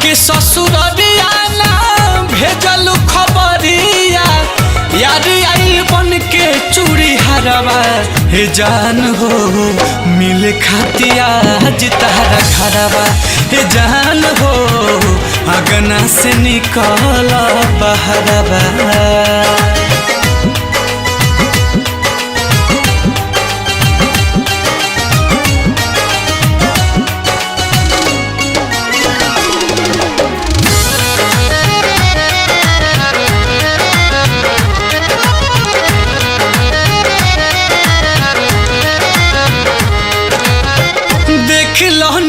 आके ससुररिया ना भेजल खबरिया यार आई बन के चूड़ी हरवा हे जान हो मिले खातिया आज तारा घरवा हे जान हो अगना से निकल बहरवा।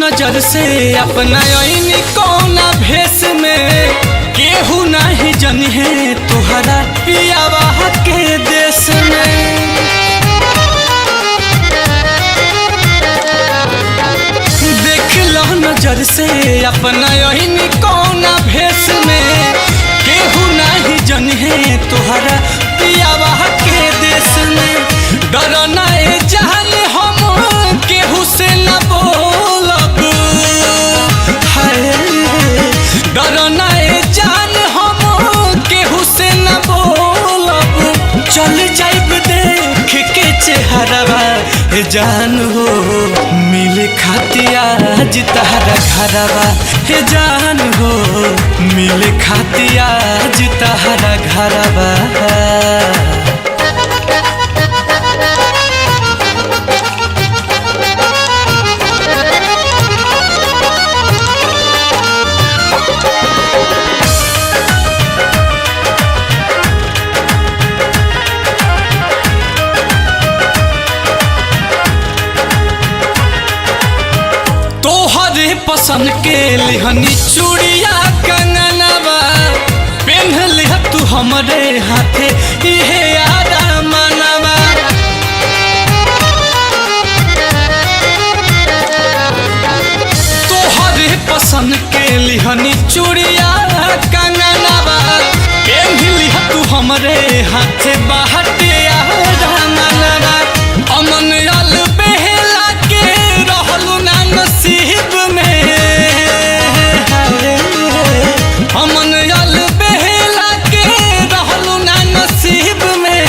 नजर से अपना आईनी कौना भेस में केहू नहीं जनी है तुहरा पियावा के देश में। देख लो नजर से अपना आईनी कौना भेस में केहू नहीं जनी है तुहरा पियावा के देश में। डर नहीं जान हम केहू से न बोलब डर नहीं जान हम केहू से न बोलब चल जाइब देख के चेहरवा जान हो मिले खातिया आज तारा घरवा हे जान हो मिले खातिया आज तारा घरवा। पसंद के लिहनी चूड़िया कंगनवा पहन लिह तू हमरे हाथे इहे यारा मनवा। तोहरे पसंद के लिहनी चूड़िया कंगनवा पहन लिह तू हमरे हाथे बाहटे यारा मनवा। अमन अल बेहला के रहलू ना नसीब में अमन अल बेहला के रहलू ना नसीब में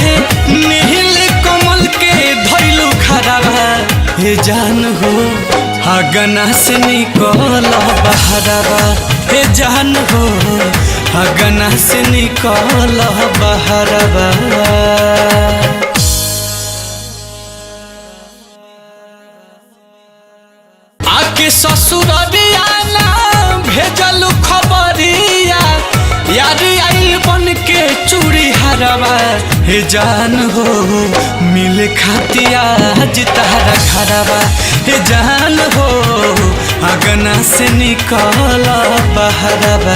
नील कमल के धैलू खराबा हे जान हो अगना से निकल बहरवा हे जान हो अगना से निकल बहरवा। आके ससुररिया ना भेजल खबरिया यार आई बन के चूड़ी हरवा हे जान हो मिले खातिया आज तारा घरवा हे जान हो अगना से निकल बहरवा।